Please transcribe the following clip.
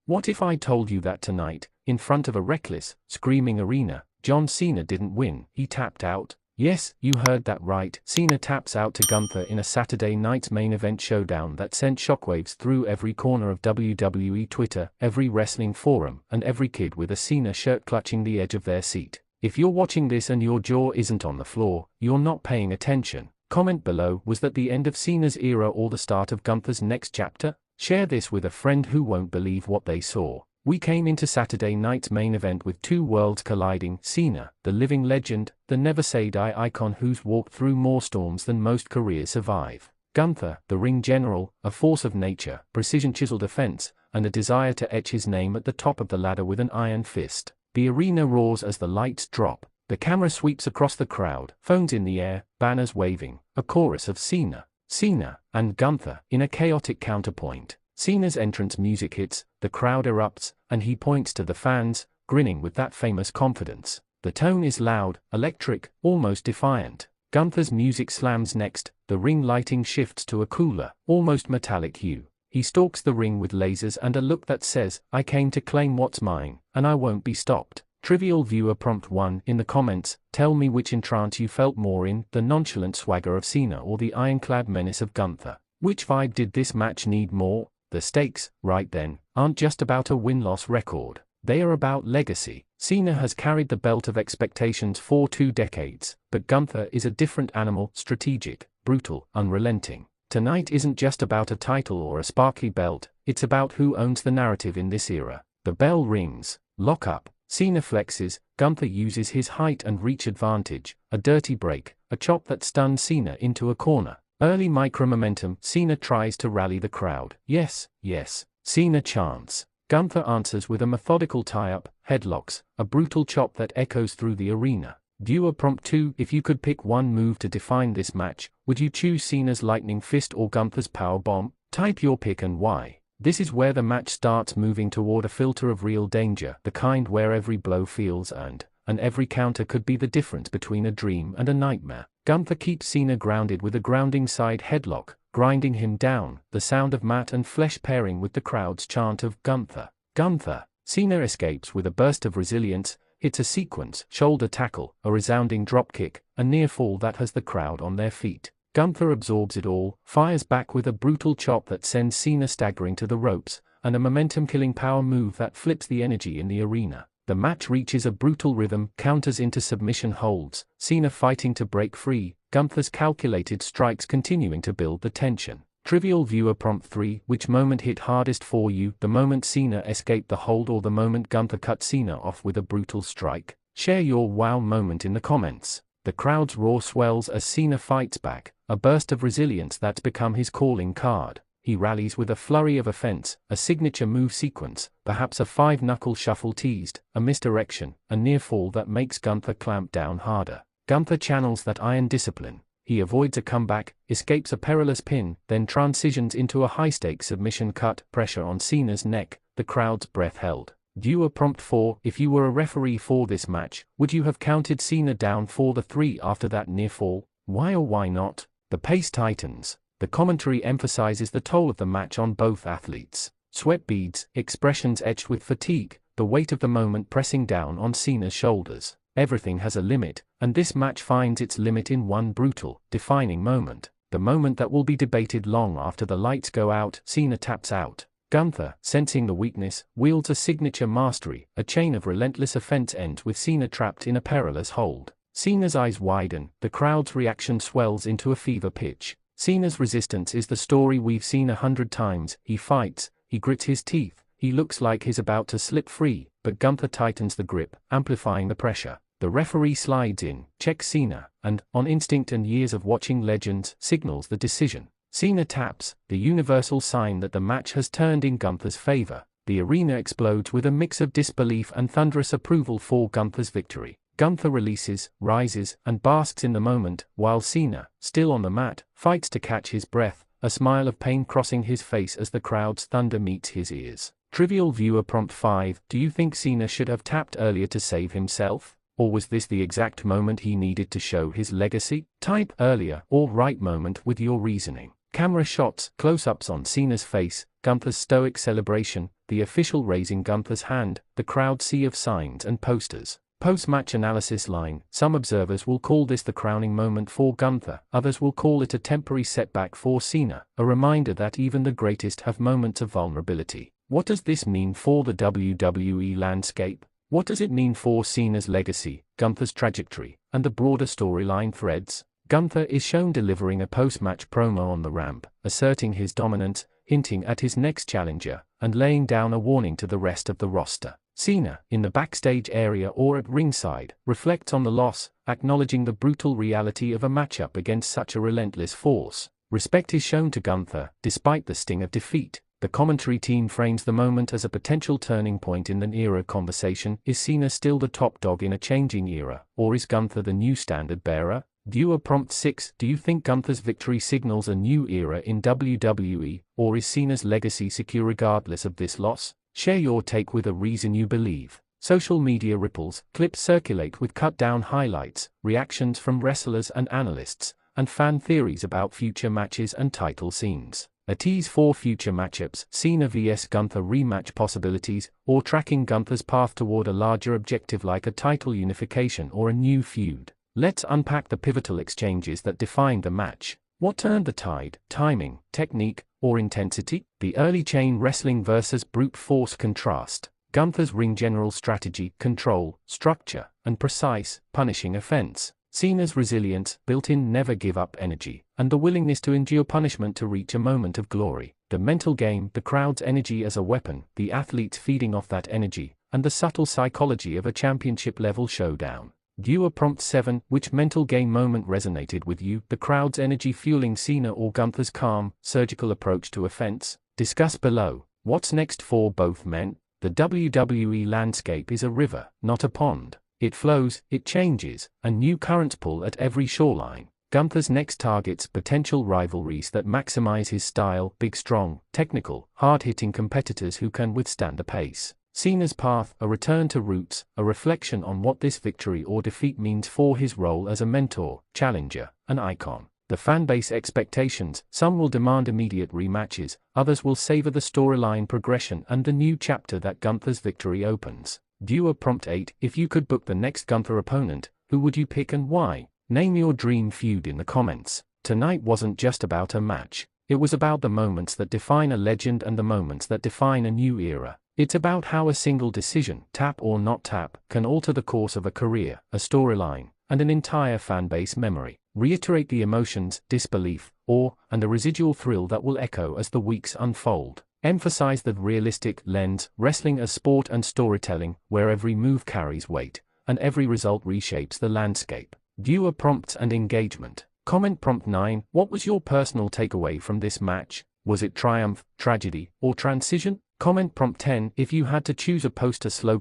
What if I told you that tonight, in front of a reckless, screaming arena, John Cena didn't win, he tapped out? Yes, you heard that right. Cena taps out to Gunther in a Saturday night's main event showdown that sent shockwaves through every corner of WWE Twitter, every wrestling forum, and every kid with a Cena shirt clutching the edge of their seat. If you're watching this and your jaw isn't on the floor, you're not paying attention. Comment below, was that the end of Cena's era or the start of Gunther's next chapter? Share this with a friend who won't believe what they saw. We came into Saturday night's main event with two worlds colliding: Cena, the living legend, the never-say-die icon who's walked through more storms than most careers survive. Gunther, the ring general, a force of nature, precision-chiseled defense, and a desire to etch his name at the top of the ladder with an iron fist. The arena roars as the lights drop. The camera sweeps across the crowd, phones in the air, banners waving, a chorus of Cena, Cena, and Gunther in a chaotic counterpoint. Cena's entrance music hits, the crowd erupts, and he points to the fans, grinning with that famous confidence. The tone is loud, electric, almost defiant. Gunther's music slams next, the ring lighting shifts to a cooler, almost metallic hue. He stalks the ring with lasers and a look that says, "I came to claim what's mine, and I won't be stopped." Trivial viewer prompt 1 in the comments, tell me which entrance you felt more in, the nonchalant swagger of Cena or the ironclad menace of Gunther. Which vibe did this match need more? The stakes, right then, aren't just about a win-loss record. They are about legacy. Cena has carried the belt of expectations for 2 decades, but Gunther is a different animal: strategic, brutal, unrelenting. Tonight isn't just about a title or a sparkly belt, it's about who owns the narrative in this era. The bell rings. Lock up. Cena flexes, Gunther uses his height and reach advantage, a dirty break, a chop that stuns Cena into a corner. Early micro-momentum, Cena tries to rally the crowd. Yes, yes, Cena chants. Gunther answers with a methodical tie-up, headlocks, a brutal chop that echoes through the arena. Viewer prompt 2, if you could pick one move to define this match, would you choose Cena's lightning fist or Gunther's power bomb? Type your pick and why. This is where the match starts moving toward a filter of real danger, the kind where every blow feels earned, and every counter could be the difference between a dream and a nightmare. Gunther keeps Cena grounded with a grounding side headlock, grinding him down, the sound of mat and flesh pairing with the crowd's chant of Gunther, Gunther. Cena escapes with a burst of resilience, hits a sequence, shoulder tackle, a resounding dropkick, a near fall that has the crowd on their feet. Gunther absorbs it all, fires back with a brutal chop that sends Cena staggering to the ropes, and a momentum-killing power move that flips the energy in the arena. The match reaches a brutal rhythm, counters into submission holds, Cena fighting to break free, Gunther's calculated strikes continuing to build the tension. Trivial viewer prompt 3, which moment hit hardest for you, the moment Cena escaped the hold or the moment Gunther cut Cena off with a brutal strike? Share your wow moment in the comments. The crowd's roar swells as Cena fights back, a burst of resilience that's become his calling card. He rallies with a flurry of offense, a signature move sequence, perhaps a 5-knuckle shuffle teased, a misdirection, a near fall that makes Gunther clamp down harder. Gunther channels that iron discipline. He avoids a comeback, escapes a perilous pin, then transitions into a high-stakes submission cut, pressure on Cena's neck, the crowd's breath held. Viewer prompt 4, if you were a referee for this match, would you have counted Cena down for the 3 after that near fall? Why or why not? The pace tightens. The commentary emphasizes the toll of the match on both athletes. Sweat beads, expressions etched with fatigue, the weight of the moment pressing down on Cena's shoulders. Everything has a limit, and this match finds its limit in one brutal, defining moment. The moment that will be debated long after the lights go out. Cena taps out. Gunther, sensing the weakness, wields a signature mastery, a chain of relentless offense ends with Cena trapped in a perilous hold. Cena's eyes widen, the crowd's reaction swells into a fever pitch. Cena's resistance is the story we've seen 100 times. He fights, he grits his teeth, he looks like he's about to slip free, but Gunther tightens the grip, amplifying the pressure. The referee slides in, checks Cena, and, on instinct and years of watching legends, signals the decision. Cena taps, the universal sign that the match has turned in Gunther's favor. The arena explodes with a mix of disbelief and thunderous approval for Gunther's victory. Gunther releases, rises, and basks in the moment, while Cena, still on the mat, fights to catch his breath, a smile of pain crossing his face as the crowd's thunder meets his ears. Trivial viewer prompt 5, do you think Cena should have tapped earlier to save himself? Or was this the exact moment he needed to show his legacy? Type earlier or right moment with your reasoning. Camera shots, close-ups on Cena's face, Gunther's stoic celebration, the official raising Gunther's hand, the crowd sea of signs and posters. Post-match analysis line: some observers will call this the crowning moment for Gunther, others will call it a temporary setback for Cena, a reminder that even the greatest have moments of vulnerability. What does this mean for the WWE landscape? What does it mean for Cena's legacy, Gunther's trajectory, and the broader storyline threads? Gunther is shown delivering a post-match promo on the ramp, asserting his dominance, hinting at his next challenger, and laying down a warning to the rest of the roster. Cena, in the backstage area or at ringside, reflects on the loss, acknowledging the brutal reality of a matchup against such a relentless force. Respect is shown to Gunther, despite the sting of defeat. The commentary team frames the moment as a potential turning point in an era conversation. Is Cena still the top dog in a changing era, or is Gunther the new standard bearer? Viewer prompt 6: do you think Gunther's victory signals a new era in WWE, or is Cena's legacy secure regardless of this loss? Share your take with a reason you believe. Social media ripples, clips circulate with cut-down highlights, reactions from wrestlers and analysts, and fan theories about future matches and title scenes. A tease for future matchups: Cena vs Gunther rematch possibilities, or tracking Gunther's path toward a larger objective like a title unification or a new feud. Let's unpack the pivotal exchanges that defined the match. What turned the tide? Timing, technique, or intensity? The early chain wrestling versus brute force contrast. Gunther's ring general strategy, control, structure, and precise, punishing offense. Cena's resilience, built-in never-give-up energy, and the willingness to endure punishment to reach a moment of glory. The mental game, the crowd's energy as a weapon, the athletes feeding off that energy, and the subtle psychology of a championship-level showdown. Viewer prompt 7: which mental game moment resonated with you? The crowd's energy fueling Cena or Gunther's calm, surgical approach to offense? Discuss below. What's next for both men? The WWE landscape is a river, not a pond. It flows, it changes, and new currents pull at every shoreline. Gunther's next targets potential rivalries that maximize his style: big, strong, technical, hard-hitting competitors who can withstand the pace. Cena's path, a return to roots, a reflection on what this victory or defeat means for his role as a mentor, challenger, and icon. The fanbase expectations: some will demand immediate rematches, others will savor the storyline progression and the new chapter that Gunther's victory opens. Viewer prompt 8: if you could book the next Gunther opponent, who would you pick and why? Name your dream feud in the comments. Tonight wasn't just about a match. It was about the moments that define a legend and the moments that define a new era. It's about how a single decision, tap or not tap, can alter the course of a career, a storyline, and an entire fanbase memory. Reiterate the emotions, disbelief, awe, and the residual thrill that will echo as the weeks unfold. Emphasize the realistic lens, wrestling as sport and storytelling, where every move carries weight, and every result reshapes the landscape. Viewer prompts and engagement. Comment prompt 9: what was your personal takeaway from this match? Was it triumph, tragedy, or transition? Comment prompt 10: if you had to choose a poster slogan